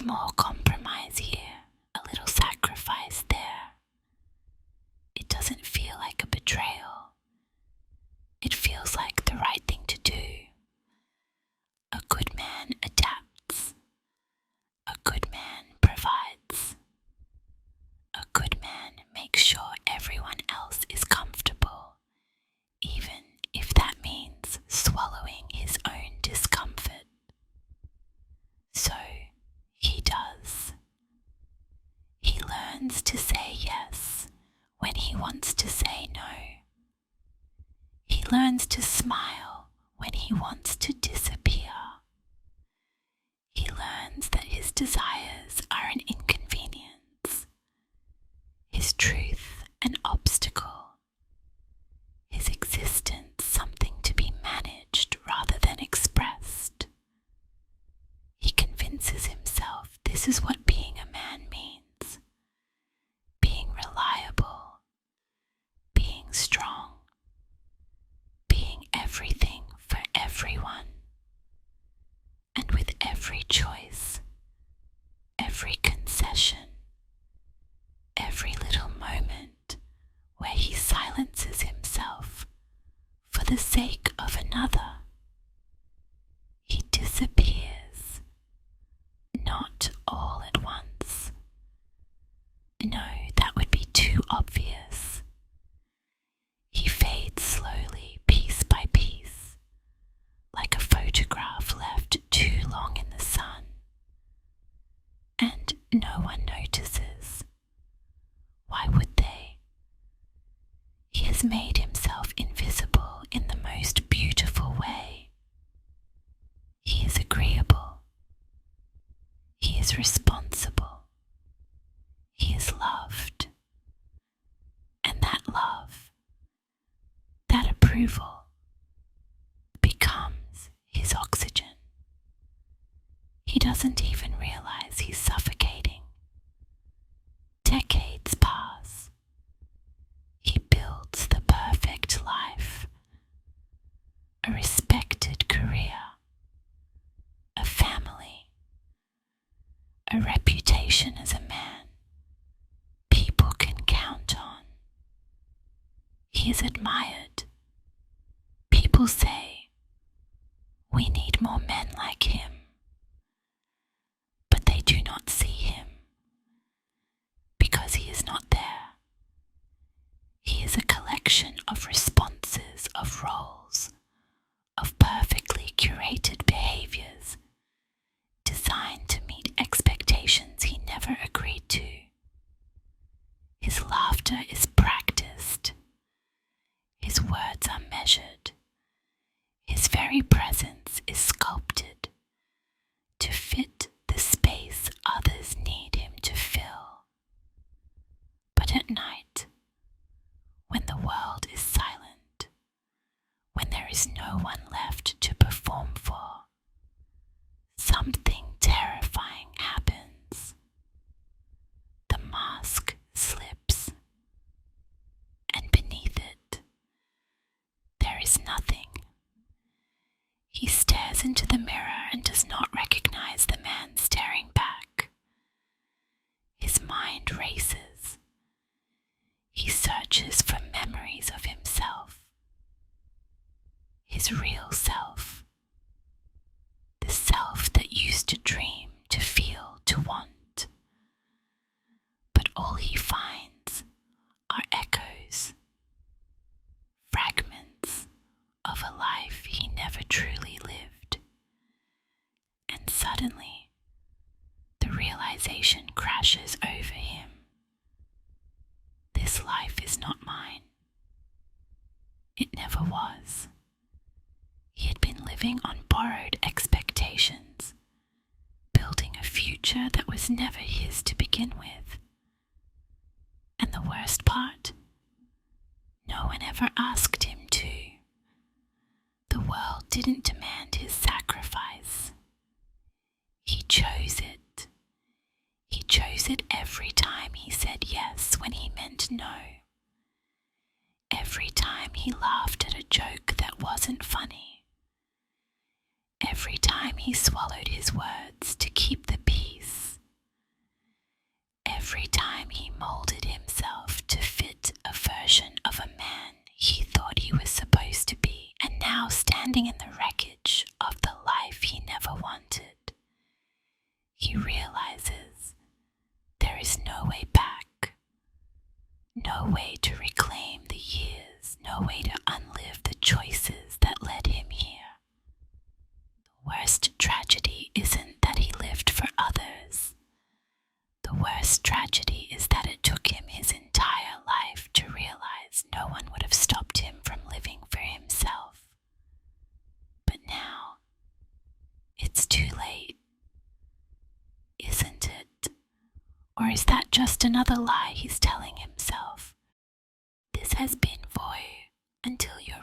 small compromise here, a little sacrifice there. It doesn't feel like a betrayal. It feels like the right thing to do. A good man adapts. A good man provides. A good man makes sure everyone else is comfortable, even if that means swallowing his own discomfort. So he does. He learns to say yes when he wants to say no. He learns to smile when he wants to disappear. He learns that his desires are an inconvenience, his truth an obstacle, his existence something to be managed rather than expressed. He convinces himself this is what being a man means: being reliable, being strong, being everything for everyone. And with every choice, every concession, every little moment where he silences himself for the sake of another, he disappears, not all at once. No, that would be too obvious. He fades slowly, piece by piece, like a photograph left too long in the sun. And no one notices. Why would they? He has made himself invisible in the most beautiful way. He is agreeable. He is responsible. He is loved. And that love, that approval, becomes his oxygen. He doesn't even realize he's suffocating. Decades pass. He builds the perfect life, a respected career, a family, a reputation as a man people can count on. He is admired. People say, "We need more men like him." But they do not see him because he is not there. He is a collection of responses, of roles, of perfectly curated behaviors designed to meet expectations he never agreed to. His laughter is practiced. His words are measured. His very presence is sculpted to fit the space others need him to fill. But at night, when the world is silent, when there is no one left to perform for, something terrifying happens. The mask slips, and beneath it, there is nothing. He stares into the mirror and does not recognize the man staring back. His mind races. He searches for memories of himself, his real self, the self that used to dream, to feel, to want. But all he finds are echoes, fragments of a life he never truly lived. And suddenly, the realization crashes over him. This life is not mine. It never was. He had been living on borrowed expectations, building a future that was never his to begin with. And the worst part? No one ever asked him to. The world didn't demand his sacrifice. He chose it. He chose it every time he said yes when he meant no. Every time he laughed at a joke that wasn't funny. Every time he swallowed his words to keep the peace. every time he molded himself to fit a version of a man he thought he was supposed to be, and now standing in the wreckage of the life he never wanted, he realizes there is no way back, no way to reclaim the years, no way to unlive the choices that led him here. The worst tragedy isn't that he lived for others. The worst tragedy is that it took him his entire life to realize no one would have stopped him from living for himself. But now, it's too late, isn't it? Or is that just another lie he's telling himself? This has been Voy. Until you're